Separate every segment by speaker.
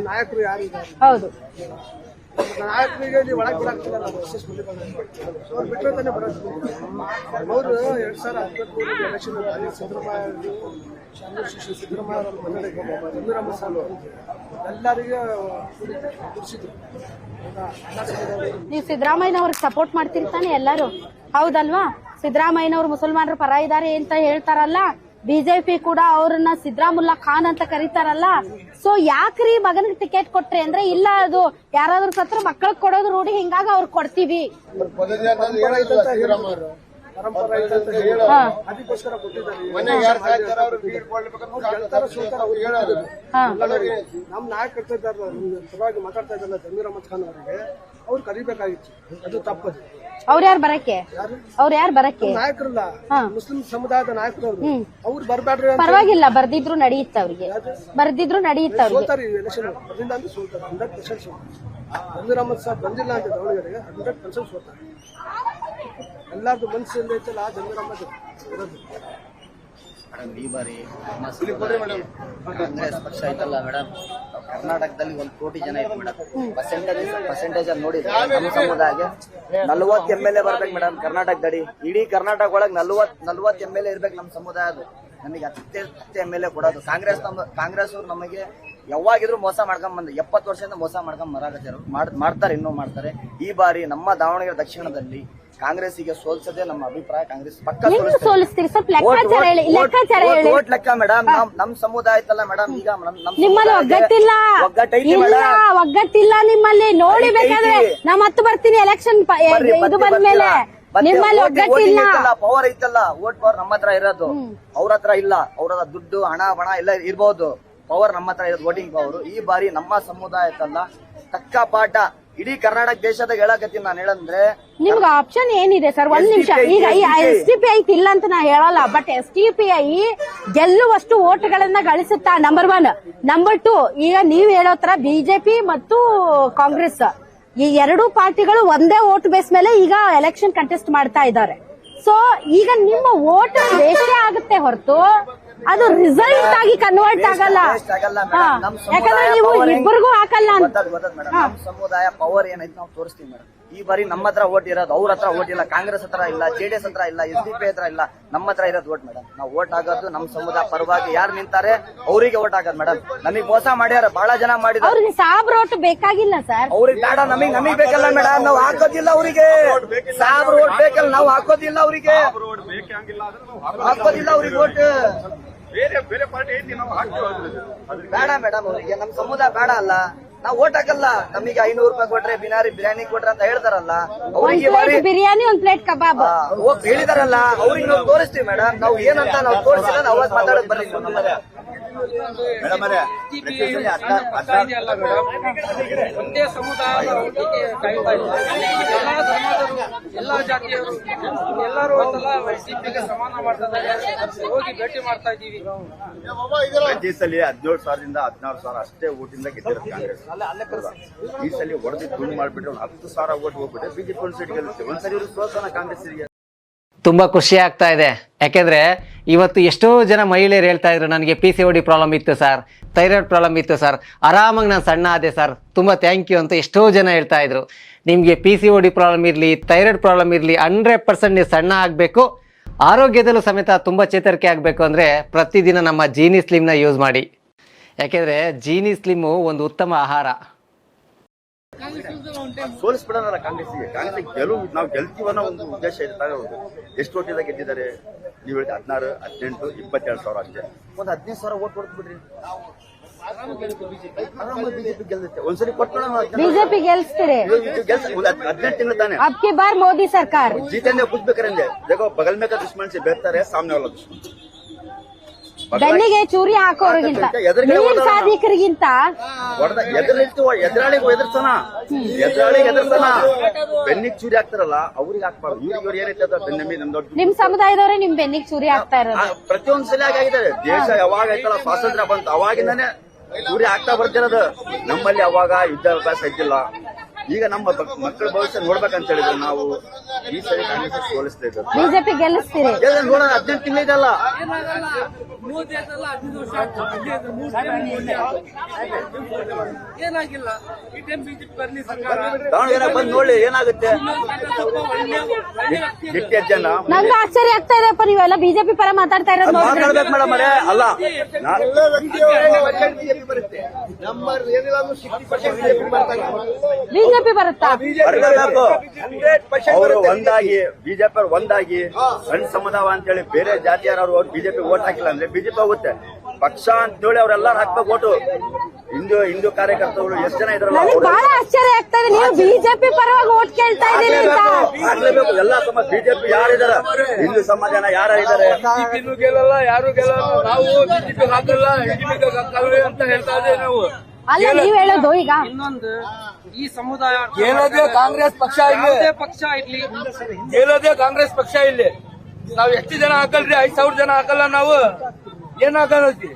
Speaker 1: ನಾಯಕರು ಯಾರು
Speaker 2: ಹೌದು
Speaker 1: ನಾಯಕರಿಗೆ ನೀವು ಒಳಗೆ ಬಿಡಾಕ್ತಿಲ್ಲ ನಾವು ಎಸ್ ಅವ್ರು ಬಿಟ್ಟರೆ ತಾನೇ ಬರೋದು. ಅವರು 2013 ಎಲೆಕ್ಷನ್ ಸಿದ್ದರಾಮಯ್ಯ ಅವರ ಮನೆಗೆ ಜಮೀರಮ್ಮ ಸಾಲು ಎಲ್ಲರಿಗೆ ಕುಡಿಸಿದ್ರು.
Speaker 2: ನೀವು ಸಿದ್ದರಾಮಯ್ಯನವ್ರಿಗೆ ಸಪೋರ್ಟ್ ಮಾಡ್ತಿರ್ತಾನೆ ಎಲ್ಲರೂ, ಹೌದಲ್ವಾ? ಸಿದ್ದರಾಮಯ್ಯನವ್ರು ಮುಸಲ್ಮಾನರ ಪರ ಇದಾರೆ ಅಂತ ಹೇಳ್ತಾರಲ್ಲ, ಬಿಜೆಪಿ ಕೂಡ ಅವ್ರನ್ನ ಸಿದ್ದರಾಮುಲ್ಲಾ ಖಾನ್ ಅಂತ ಕರೀತಾರಲ್ಲ. ಸೊ ಯಾಕ್ರಿ ಮಗನಿಗೆ ಟಿಕೆಟ್ ಕೊಟ್ರಿ ಅಂದ್ರೆ, ಇಲ್ಲ ಅದು ಯಾರಾದ್ರೂ ಸತ್ರ ಮಕ್ಕಳಿಗೆ ಕೊಡೋದು ರೂಢಿ, ಹಿಂಗಾಗಿ ಅವ್ರಿಗೆ ಕೊಡ್ತೀವಿ.
Speaker 1: ಅದಕ್ಕೋಸ್ಕರ ಕೊಟ್ಟಿದ್ದಾರೆ. ನಮ್ ನಾಯಕ ಪರವಾಗಿ ಮಾತಾಡ್ತಾ ಇದ್ದಲ್ಲ ಜಮೀರ್ ಅಹಮದ್ ಖಾನ್ ಅವರಿಗೆ, ಅವ್ರು ಕರಿಬೇಕಾಗಿತ್ತು. ಅದು ತಪ್ಪದು.
Speaker 2: ಅವ್ರ ಯಾರು ಬರಕ್ಕೆ
Speaker 1: ನಾಯಕರಲ್ಲ, ಮುಸ್ಲಿಂ ಸಮುದಾಯದ ನಾಯಕರು ಅವ್ರು ಬರ್ಬೇಡ್ರಿ.
Speaker 2: ಪರವಾಗಿಲ್ಲ, ಬರ್ದಿದ್ರು ನಡೆಯುತ್ತೆ ಅವ್ರಿಗೆ,
Speaker 1: ಸೋಲ್ತಾರೆ ಎಲೆಕ್ಷನ್. ಅದರಿಂದ ಅಂದ್ರೆ ಸೋಲ್ತಾರೆ, 100% ಸೋಲ್ತಾರೆ. ಜಮೀರ್ ಅಹಮದ್ ಸಾಬ್ ಬಂದಿಲ್ಲ ಅಂತ ದಾವಣಗೆರೆಗೆ 100% ಸೋಲ್ತಾರೆ. ಎಲ್ಲಾರ್ದು ಮನಸ್ಸಿಂದ ಐತಲ್ಲ ಜಮೀರ್ ಅಹಮದ್ ಇರೋದು.
Speaker 3: ಈ ಬಾರಿ ಕಾಂಗ್ರೆಸ್ ಪಕ್ಷ ಐತಲ್ಲ ಮೇಡಮ್, ಕರ್ನಾಟಕದಲ್ಲಿ 1 ಕೋಟಿ ಜನ ಐತೆ ಮೇಡಮ್. ಪರ್ಸೆಂಟೇಜ್ ಅಲ್ಲಿ ನೋಡಿದ್ರೆ ನಮ್ಮ ಸಮುದಾಯಕ್ಕೆ 40 MLA ಬರ್ಬೇಕು ಮೇಡಮ್ ಕರ್ನಾಟಕದಡಿ. ಇಡೀ ಕರ್ನಾಟಕ ಒಳಗೆ 40 MLA ಇರ್ಬೇಕು ನಮ್ಮ ಸಮುದಾಯದ. ನಮಗೆ 10 MLA ಕೊಡೋದು ಕಾಂಗ್ರೆಸ್ ಅವ್ರು ನಮಗೆ ಯಾವಾಗಿದ್ರು ಮೋಸ ಮಾಡ್ಕೊಂಡ್ ಬಂದ 70 ವರ್ಷದಿಂದ ಮೋಸ ಮಾಡ್ಕೊಂಡ್ ಮಾಡ್ತಾರೆ, ಇನ್ನೂ ಮಾಡ್ತಾರೆ. ಈ ಬಾರಿ ನಮ್ಮ ದಾವಣಗೆರೆ ದಕ್ಷಿಣದಲ್ಲಿ ಕಾಂಗ್ರೆಸ್ಗೆ ಸೋಲ್ಸದೆ ನಮ್ಮ ಅಭಿಪ್ರಾಯ. ಕಾಂಗ್ರೆಸ್ ಪಕ್ಕ
Speaker 2: ಸೋಲಿಸ್ತೀರಿ. ಸ್ವಲ್ಪ
Speaker 3: ಓಟ್ ಲೆಕ್ಕ ಮೇಡಮ್. ನಮ್ ಸಮುದಾಯ ಐತಲ್ಲ ಮೇಡಮ್, ಈಗ
Speaker 2: ನಿಮ್ಮಲ್ಲಿ ಒಗ್ಗಟ್ಟಿಲ್ಲ ನಿಮ್ಮಲ್ಲಿ. ನೋಡಿ ಬೇಕಾದ್ರೆ ನಾ ಮತ್ತೆ ಬರ್ತೀನಿ ಎಲೆಕ್ಷನ್ ಇದು ಬಂದ್ಮೇಲೆ. ನಿಮ್ಮಲ್ಲಿ ಒಗ್ಗಟ್ಟಿಲ್ಲ,
Speaker 3: ಪವರ್ ಐತಲ್ಲ, ವೋಟ್ ಪವರ್ ನಮ್ಮ ಹತ್ರ ಇರೋದು, ಅವ್ರ ಹತ್ರ ಇಲ್ಲ. ಅವ್ರ ದುಡ್ಡು ಹಣ ಬಣ ಎಲ್ಲ ಇರ್ಬೋದು, ಪವರ್ ನಮ್ಮ ಹತ್ರ ಇರೋದು, ವೋಟಿಂಗ್ ಪವರ್. ಈ ಬಾರಿ ನಮ್ಮ ಸಮುದಾಯ ಐತಲ್ಲ ತಕ್ಕ ಪಾಠ ಇಡೀ ಕರ್ನಾಟಕ ದೇಶದಾಗ ಹೇಳಕತ್ತೀನಿ ನಾನು. ಹೇಳಂದ್ರೆ
Speaker 2: ನಿಮ್ಗೆ ಆಪ್ಷನ್ ಏನಿದೆ ಸರ್? ಒಂದ್ ನಿಮಿಷ. ಈಗ SDPI ಇಲ್ಲ ಅಂತ ನಾ ಹೇಳಲ್ಲ, ಬಟ್ SDPI ಗೆಲ್ಲುವಷ್ಟು ಓಟ್ಗಳನ್ನ ಗಳಿಸುತ್ತಾ? ನಂಬರ್ 1. ನಂಬರ್ 2, ಈಗ ನೀವ್ ಹೇಳೋ ತರ ಬಿಜೆಪಿ ಮತ್ತು ಕಾಂಗ್ರೆಸ್ ಈ 2 ಪಾರ್ಟಿಗಳು ಒಂದೇ ವೋಟ್ ಬೇಸ್ ಮೇಲೆ ಈಗ ಎಲೆಕ್ಷನ್ ಕಂಟೆಸ್ಟ್ ಮಾಡ್ತಾ ಇದ್ದಾರೆ. ಸೊ ಈಗ ನಿಮ್ಮ ವೋಟ್ ವೇಸ್ಟ್ ಆಗುತ್ತೆ ಹೊರತು ಅದು ರಿಸಲ್ಟ್ ಆಗಿ ಕನ್ವರ್ಟ್ ಆಗಲ್ಲ. ಯಾಕಂದ್ರೆ ನೀವು ಇಬ್ಬರಿಗೂ ಹಾಕಲ್ಲ ಅಂತ.
Speaker 3: ನಮ್ಮ ಸಮುದಾಯ ಪವರ್ ಏನೈತೆ ನಾವು ತೋರಿಸ್ತೀವಿ ಮೇಡಮ್. ಈ ಬಾರಿ ನಮ್ಮ ಹತ್ರ ಓಟ್ ಇರೋದು, ಅವ್ರ ಹತ್ರ ಓಟ್ ಇಲ್ಲ. ಕಾಂಗ್ರೆಸ್ ಹತ್ರ ಇಲ್ಲ, JDS ಹತ್ರ ಇಲ್ಲ, SDPI ಹತ್ರ ಇಲ್ಲ. ನಮ್ಮ ಹತ್ರ ಇರೋದು ಓಟ್ ಮೇಡಮ್. ನಾವು ಓಟ್ ಆಗೋದು ನಮ್ಮ ಸಮುದಾಯ ಪರವಾಗಿ ಯಾರು ನಿಂತಾರೆ ಅವರಿಗೆ ಓಟ್ ಆಗೋದು ಮೇಡಮ್. ನಮಗ್ ಮೋಸ ಮಾಡ್ಯಾರ, ಬಹಳ ಜನ ಮಾಡಿದ್ರು.
Speaker 2: ಅವ್ರಿಗೆ ಸಾಬ್ರ ಓಟ್ ಬೇಕಾಗಿಲ್ಲ ಸರ್.
Speaker 3: ಅವ್ರಿಗೆ ಬೇಡ, ನಮಗ್ ಬೇಕಲ್ಲ ಮೇಡಮ್. ನಾವು ಹಾಕೋದಿಲ್ಲ ಅವರಿಗೆ ಸಾಬ್ರ ಓಟ್ ಬೇಕಲ್ಲ, ನಾವು ಹಾಕೋದಿಲ್ಲ ಅವರಿಗೆ ಓಟ್.
Speaker 4: ಬೇರೆ ಪಾರ್ಟಿ ಐತಿ, ನಾವು
Speaker 3: ಬೇಡ ಮೇಡಮ್ ಅವರಿಗೆ. ನಮ್ ಸಮುದಾಯ ಬೇಡ ಅಲ್ಲ, ನಾವು ಓಟ್ ಹಾಕಲ್ಲ. ನಮಗೆ 500 ರೂಪಾಯಿ ಕೊಟ್ರೆ ಬಿರಿಯಾನಿ ಕೊಟ್ರೆ ಅಂತ ಹೇಳ್ತಾರಲ್ಲ, ಅವರಿಗೆ
Speaker 2: ಬಿರಿಯಾನಿ, 1 ಪ್ಲೇಟ್ ಕಬಾಬ್
Speaker 3: ಹೇಳಿದಾರಲ್ಲ, ಅವ್ರಿಗೆ ನಾವು ತೋರಿಸ್ತೀವಿ ಮೇಡಮ್. ನಾವು ಏನಂತ ನಾವು ತೋರಿಸಿಲ್ಲ, ನಾವು ಅವಾಗ ಮಾತಾಡೋದು ಬರ್ಲಿ
Speaker 5: ಒಂದೇ ಸಮುದಾಯದ ಕಾಯ್ತಾ ಇಲ್ಲ. ಎಲ್ಲಾ ಧರ್ಮದವರು, ಎಲ್ಲಾ ಜಾತಿಯವರು ಎಲ್ಲರೂ SDPIಗೆ ಸಮಾನ ಮಾಡ್ತಾರೆ. ಹೋಗಿ ಭೇಟಿ ಮಾಡ್ತಾ ಇದ್ದೀವಿ.
Speaker 4: ಪ್ರತಿ ಸಲ 17,000ದಿಂದ 16,000 ಅಷ್ಟೇ ಓಟಿಂದ ಗೆದ್ದಿರೋದು ಕಾಂಗ್ರೆಸ್. ಈ ಸಲ ಹೊಡೆದು ತುಂಡು ಮಾಡ್ಬಿಟ್ರೆ 10,000 ಓಟ್ ಹೋಗ್ಬಿಟ್ರೆ BJP 1 ಸೀಟ್ ಗೆಲ್ಲುತ್ತೆ. ಒಂದ್ಸರಿ ಇವರು ಸೋಲ್ತಾನ ಕಾಂಗ್ರೆಸ್ಗೆ.
Speaker 6: ತುಂಬಾ ಖುಷಿ ಆಗ್ತಾ ಇದೆ. ಯಾಕೆಂದ್ರೆ ಇವತ್ತು ಎಷ್ಟೋ ಜನ ಮಹಿಳೆಯರು ಹೇಳ್ತಾ ಇದ್ರು, ನನಗೆ PCOD ಪ್ರಾಬ್ಲಮ್ ಇತ್ತು ಸರ್, ಥೈರಾಯ್ಡ್ ಪ್ರಾಬ್ಲಮ್ ಇತ್ತು ಸರ್, ಆರಾಮಾಗಿ ನಾನು ಸಣ್ಣ ಆದೆ ಸರ್, ತುಂಬಾ ಥ್ಯಾಂಕ್ ಯು ಅಂತ ಎಷ್ಟೋ ಜನ ಹೇಳ್ತಾ ಇದ್ರು. ನಿಮಗೆ PCOD ಪ್ರಾಬ್ಲಮ್ ಇರಲಿ, ಥೈರಾಯ್ಡ್ ಪ್ರಾಬ್ಲಮ್ ಇರಲಿ, 100% ನೀವು ಸಣ್ಣ ಆಗಬೇಕು, ಆರೋಗ್ಯದಲ್ಲೂ ಸಮೇತ ತುಂಬ ಚೇತರಿಕೆ ಆಗಬೇಕು ಅಂದರೆ ಪ್ರತಿದಿನ ನಮ್ಮ ಜೀನಿ ಸ್ಲಿಮ್ನ ಯೂಸ್ ಮಾಡಿ. ಯಾಕೆಂದರೆ ಜೀನಿ ಸ್ಲಿಮ್ಮು ಒಂದು ಉತ್ತಮ ಆಹಾರ.
Speaker 4: ಸೋಲಿಸ್ಬಿಡೋಣ ಕಾಂಗ್ರೆಸ್ಗೆ. ಕಾಂಗ್ರೆಸ್ ನಾವು ಗೆಲ್ತೀವನ್ನೋ ಒಂದು ಉದ್ದೇಶ ಇರ್ತಾರೆ. ಎಷ್ಟು ಓಟಿಂದ ಗೆದ್ದಿದ್ದಾರೆ ನೀವು ಹೇಳಿ? 16, 18, 22,000 ಅಷ್ಟೇ. ಒಂದು 15,000 ಓಟ್ ಹೊಡೆದು ಬಿಡ್ರಿ, ಬಿಜೆಪಿ ಗೆಲ್ಲುತ್ತೆ. ಒಂದ್ಸರಿ ಕೊಟ್ಬಿಡೋಣ.
Speaker 2: ಬಿಜೆಪಿ ಗೆಲ್ಸ್ತೀರಿ?
Speaker 4: 18 ತಿಂಗಳು ತಾನೆ.
Speaker 2: ಅಬ್ಕಿ ಬಾರ್ ಮೋದಿ ಸರ್ಕಾರ
Speaker 4: जीतेंगे कुछ भी करेंगे. देखो बगल में का दुश्मन से बेहतर है सामने वाला दुश्मन.
Speaker 2: ಬೆನ್ನಿಗೆ ಚೂರಿ ಹಾಕೋರಿಗಿಂತ, ನೀರ್ ಸಾಧಿಕರಿಗಿಂತ
Speaker 4: ಎದುರಾಳಿಗೆ ಎದುರ್ತಾನ, ಬೆನ್ನಿಗೆ ಚೂರಿ ಹಾಕ್ತಾರಲ್ಲ ಅವ್ರಿಗೆ ಹಾಕ್ಬಾರ್ದು. ಇವ್ರಿಗೆ ಏನೈತೆ ಬೆನ್ನಿ ನಮ್ದೊಡ್ಡ
Speaker 2: ನಿಮ್ ಸಮುದಾಯದವರೇ ನಿಮ್ ಬೆನ್ನಿಗೆ ಚೂರಿ ಹಾಕ್ತಾ ಇರೋದು.
Speaker 4: ಪ್ರತಿಯೊಂದ್ ಸಲ ಆಗಿದ್ದಾರೆ. ದೇಶ ಯಾವಾಗ ಆಯ್ತಲ್ಲ ಸ್ವಾತಂತ್ರ್ಯ ಬಂತು ಅವಾಗಿಂದಾನೆ ಚೂರಿ ಹಾಕ್ತಾ ಬರ್ತಿರೋದು. ನಮ್ಮಲ್ಲಿ ಅವಾಗ ಯುದ್ಧಾಭ್ಯಾಸ ಇದ್ದಿಲ್ಲ, ಈಗ ನಮ್ಮ ಮಕ್ಕಳ ಭವಿಷ್ಯ ನೋಡ್ಬೇಕಂತ ಹೇಳಿದ್ರೆ ನಾವು ಈ ಸರಿ ಕಾಂಗ್ರೆಸ್ ಸೋಲಿಸ್ತಾ ಇದ್ದೇವೆ.
Speaker 2: ಬಿಜೆಪಿ ಗೆಲ್ಲಿಸ್ತೀರಿ?
Speaker 3: ನೋಡೋಣ 18 ತಿಂಗಳಿದಲ್ಲ
Speaker 5: ಏನಾಗಿಲ್ಲ ಈ ಟೈಮ್ ಬಿಜೆಪಿ ಬರ್ಲಿ ಸರ್ಕಾರ
Speaker 4: ದಾವಣಗೆರೆ ಬಂದು ನೋಡಿ ಏನಾಗುತ್ತೆ. ಗೆಟ್ಟಿ ಜನ
Speaker 2: ನಂಗೆ ಆಶ್ಚರ್ಯ ಆಗ್ತಾ ಇದೆಪ್ಪ, ನೀವೆಲ್ಲ ಬಿಜೆಪಿ ಪರ ಮಾತಾಡ್ತಾ ಇರೋದು ನೋಡಿದ್ರೆ.
Speaker 4: ಮಾತಾಡ್ಬೇಕು ಮೇಡಮ್ ಅವರೇ. ಅಲ್ಲ
Speaker 2: ಬಿಜೆಪಿ ಬರುತ್ತಾ?
Speaker 4: ಬರಬೇಕು. ಅವರು ಒಂದಾಗಿ ಬಿಜೆಪಿ ಅವ್ರು ಒಂದಾಗಿ ಸಣ್ಣ ಸಮುದಾಯ ಅಂತೇಳಿ ಬೇರೆ ಜಾತಿಯವರು ಬಿಜೆಪಿ ಓಟ್ ಹಾಕಿಲ್ಲ ಅಂದ್ರೆ ಬಿಜೆಪಿ ಹೋಗುತ್ತೆ. ಪಕ್ಷ ಅಂತೇಳಿ ಅವ್ರೆಲ್ಲಾರು ಹಾಕ್ಬೇಕು ಓಟು. ಹಿಂದೂ ಕಾರ್ಯಕರ್ತರು ಎಷ್ಟು ಜನ ಇದ್ರಲ್ಲ
Speaker 2: ನನಗೆ ಬಹಳ ಆಶ್ಚರ್ಯ ಆಗ್ತಾ ಇದೆ, ನೀವು ಬಿಜೆಪಿ ಪರವಾಗಿ ಓಟ್ ಕೇಳ್ತಾ ಇದ್ದೀರಿ ಅಂತ.
Speaker 4: ಹಾಕ್ಲೇಬೇಕು. ಎಲ್ಲಾ ಸಮಾಜ ಬಿಜೆಪಿ ಯಾರಿದಾರ, ಹಿಂದೂ ಸಮಾಜನ ಯಾರಿದ್ದಾರೆ?
Speaker 5: ಬಿಜೆಪಿನೂ ಗೆಲ್ಲಲ್ಲ, ಯಾರು ಗೆಲ್ಲಲ್ಲ. ನಾವು ಬಿಜೆಪಿ ಹಾಕಲ್ಲ, ಬಿಜೆಪಿ ಹಾಕಲ್ಲ ಅಂತ ಹೇಳ್ತಾ ಇದ್ದೇವೆ ನಾವು.
Speaker 2: ಅಲ್ಲ ನೀವ್ ಹೇಳೋದು ಈಗ
Speaker 5: ಇನ್ನೊಂದು ಈ ಸಮುದಾಯ
Speaker 7: ಗೆಲ್ಲೋದೇ ಕಾಂಗ್ರೆಸ್ ಪಕ್ಷ ಇಲ್ಲಿ,
Speaker 5: ಯಾವುದೇ ಪಕ್ಷ ಇರ್ಲಿ,
Speaker 7: ಗೆಲ್ಲೋದೇ ಕಾಂಗ್ರೆಸ್ ಪಕ್ಷ ಇಲ್ಲಿ. ನಾವ್ ಎಷ್ಟು ಜನ ಹಾಕಲ್ರಿ? 5,000 ಜನ ಹಾಕಲ್ಲ ನಾವು. ಏನ್ ಹಾಕಲ್ರಿ?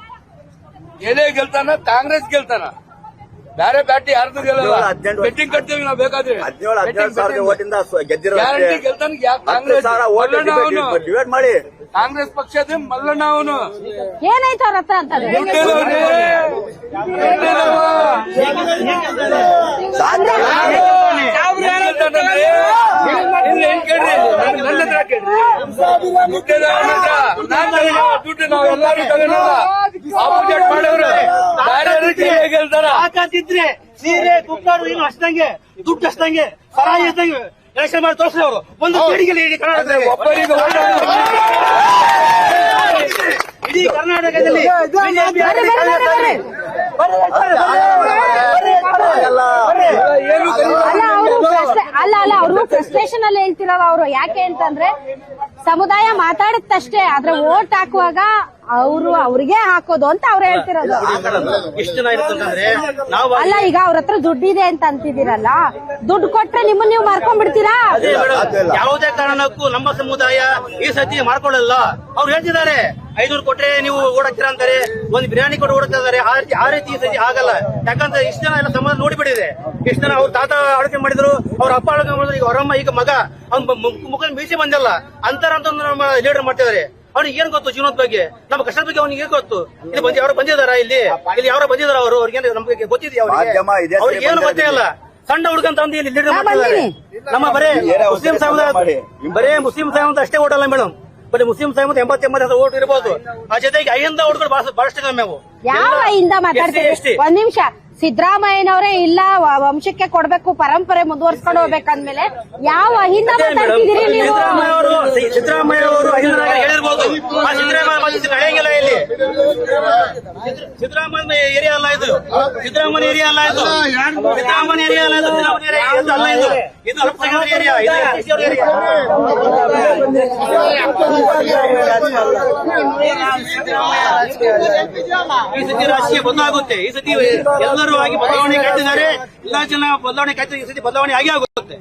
Speaker 7: ಗೆಲೇ ಗೆಲ್ತಾನ, ಕಾಂಗ್ರೆಸ್ ಗೆಲ್ತಾನ, ಬೇರೆ ಬ್ಯಾಟಿ ಯಾರ್ದು ಗೆಲ್ಲಲ್ಲ.
Speaker 4: 17
Speaker 7: ಬೆಟ್ಟಿಂಗ್ ಕಟ್ತೀವಿ ನಾವ್ ಬೇಕಾದ್ರೆ.
Speaker 4: 17 ಸಾವಿರ ಓಟಿಂದ ಗೆದ್ದಿರೋ
Speaker 7: ಗ್ಯಾರಂಟಿ ಗೆಲ್ತಾನ. ಕಾಂಗ್ರೆಸ್ ಮಲ್ಲಣ್ಣ ಅವನು,
Speaker 4: ಡಿವೈಡ್ ಮಾಡಿ
Speaker 7: ಕಾಂಗ್ರೆಸ್ ಪಕ್ಷದ ಮಲ್ಲಣ್ಣ ಅವನು.
Speaker 2: ಏನಾಯ್ತು ಅವ್ರ ಹತ್ರ ಅಂತಾರೆ?
Speaker 7: ದುಡ್ಡು ನಾವೆಲ್ಲರೂ ತಗೊಂಡಿಲ್ಲ, ಆಪೋಸಿಟ್ ಮಾಡೋರು ಬೇರೆ ಗೆಲ್ತಾರ.
Speaker 8: ಹಾಕಾತಿದ್ರೆ ಸೀರೆ ಕುಕ್ಕರು ಏನು ಅಷ್ಟಂಗೆ ದುಡ್ಡು ಅಷ್ಟಂಗೆ ಸರಾಯಿ ಅಷ್ಟಂಗೆ ಎಲೆಕ್ಷನ್ ಮಾಡಿ ತೋರಿಸಿದ್ರು ಅವರು. ಒಂದು ಕೇಡಿಗೆ ಇಡೀ ಕರ್ನಾಟಕದಲ್ಲಿ,
Speaker 7: ಒಬ್ಬರಿಗೆ
Speaker 8: ಇಡೀ ಕರ್ನಾಟಕದಲ್ಲಿ
Speaker 2: ಅಲ್ಲ ಅವರು ಫ್ರಸ್ಟ್ರೇಷನ್ ಅಲ್ಲಿ ಹೇಳ್ತಿರೋದು. ಅವರು ಯಾಕೆ ಅಂತಂದ್ರೆ ಸಮುದಾಯ ಮಾತಾಡುತ್ತಷ್ಟೇ, ಆದ್ರೆ ವೋಟ್ ಹಾಕುವಾಗ ಅವ್ರಿಗೆ ಹಾಕೋದು ಅಂತ ಅವ್ರು ಹೇಳ್ತಿರೋದು.
Speaker 8: ಎಷ್ಟು ಜನ ಇರುತ್ತಂದ್ರೆ ನಾವು
Speaker 2: ಅಲ್ಲ ಈಗ ಅವ್ರ ಹತ್ರ ದುಡ್ಡಿದೆ ಅಂತ ಅಂತಿದ್ದೀರಲ್ಲ, ದುಡ್ಡು ಕೊಟ್ರೆ ನಿಮ್ಮನ್ನ ನೀವು ಮಾರ್ಕೊಂಡ್ಬಿಡ್ತೀರಾ?
Speaker 8: ಯಾವುದೇ ಕಾರಣಕ್ಕೂ ನಮ್ಮ ಸಮುದಾಯ ಈ ಸತಿ ಮಾಡ್ಕೊಳ್ಳಲ್ಲ. ಅವ್ರು ಹೇಳ್ತಿದ್ದಾರೆ 500 ಕೊಟ್ರೆ ನೀವು ಓಡಾಕ್ತೀರಾ ಅಂತಾರೆ, ಒಂದು ಬಿರಿಯಾನಿ ಕೊಟ್ಟು ಓಡಾಕ್ತಾ ಇದಾರೆ. ಆ ರೀತಿ ಈ ಸತಿ ಆಗಲ್ಲ. ಯಾಕಂದ್ರೆ ಇಷ್ಟು ಜನ ಎಲ್ಲ ಸಮಾಜ ನೋಡಿಬಿಟ್ಟಿದೆ. ಇಷ್ಟು ಜನ ಅವ್ರ ತಾತ ಆಳ್ವಿಕೆ ಮಾಡಿದ್ರು, ಅವ್ರ ಅಪ್ಪ ಆಳ್ವಿಕೆ ಮಾಡಿದ್ರು, ಈಗ ಅವರಮ್ಮ ಈಗ ಮಗ ಅವ್ನ ಮುಖ ಮೀಸೆ ಬಂದಲ್ಲ ಅಂತಾರ ಅಂತ ನಮ್ಮ ಲೀಡರ್ ಮಾಡ್ತಿದ್ದಾರೆ. ಅವ್ನಿಗೆ ಏನ್ ಗೊತ್ತು ಜೀವನದ ಬಗ್ಗೆ, ನಮ್ಮ ಕಷ್ಟದ ಬಗ್ಗೆ ಅವ್ನಿಗೆ ಏನ್ ಗೊತ್ತು? ಇಲ್ಲಿ ಯಾರು ಬಂದಿದಾರ? ಇಲ್ಲಿ ಯಾರು ಬಂದಿದಾರ? ಅವರು ಅವ್ರಿಗೆ ನಮ್ಗೆ ಗೊತ್ತಿದೆಯಾ? ಅವ್ರಿಗೆ ಏನು ಗೊತ್ತೇ ಇಲ್ಲ. ಸಣ್ಣ ಹುಡುಗಂತ ಒಂದು ಇಲ್ಲಿ ಲೀಡರ್ ಮಾಡ್ತಿದ್ದಾರೆ. ನಮ್ಮ ಬರೇ ಮುಸ್ಲಿಂ ಸಮುದಾಯ, ಬರೇ ಮುಸ್ಲಿಂ ಸಮುದಾಯ ಅಷ್ಟೇ ಓಟಲ್ಲ ಮೇಡಮ್. ಬರೀ ಮುಸ್ಲಿಂ ಸಮುದಾಯ 80-80 ಓಟ್ ಇರಬಹುದು. ಆ ಜೊತೆಗೆ ಅಹಿಂದ ಓಟ್ಗಳು ಬಹಳಷ್ಟು ಕಮ್ಮಿ ಅವು.
Speaker 2: ಯಾವ ಹಿಂದ ಮಾತಾಡ್ತೀವಿ? ಒಂದ್ ನಿಮಿಷ, ಸಿದ್ದರಾಮಯ್ಯನವರೇ ಇಲ್ಲ ವಂಶಕ್ಕೆ ಕೊಡ್ಬೇಕು, ಪರಂಪರೆ ಮುಂದುವರ್ಸ್ಕೊಂಡು ಹೋಗ್ಬೇಕಂದ್ಮೇಲೆ ಯಾವ ಹಿಂದ ಮಾತಾಡ್ತಿದ್ದೀರಿ ನೀವು?
Speaker 8: ಸಿದ್ದರಾಮಯ್ಯ ಅವರು ಹೇಳಿರ್ಬೋದು. ಆ ಸಿದ್ದರಾಮಯ್ಯ ನಡೆಯಂಗಿಲ್ಲ ಇಲ್ಲಿ. ಸಿದ್ದರಾಮಯ್ಯ ಏರಿಯಾ ಅಲ್ಲ ಇದು, ಸಿದ್ದರಾಮಯ್ಯ ಏರಿಯಾ ಅಲ್ಲ ಇದು, ಸಿದ್ದರಾಮಯ್ಯ ಏರಿಯಾ ಅಲ್ಲ ಇದು, ಸಿದ್ದರಾಮಯ್ಯ ಏರಿಯಾ ಅಲ್ಲ ಇದು. ಇದು ಅಲ್ಪಸಂಖ್ಯಾತರ ಏರಿಯಾ, ಇದು SC ಅವ್ರ ಏರಿಯಾ. ಈ ಸತಿ ರಾಜಕೀಯ ಬದಲಾಗುತ್ತೆ. ಈ ಸತಿ ಎಲ್ಲರೂ ಆಗಿ ಬದಲಾವಣೆ ಕಾಯ್ತಿದ್ದಾರೆ. ಎಲ್ಲಾ ಜನ ಬದಲಾವಣೆ ಕಾಯ್ತಿದ್ದಾರೆ. ಈ ಸತಿ ಬದಲಾವಣೆ ಆಗೇ ಆಗುತ್ತೆ.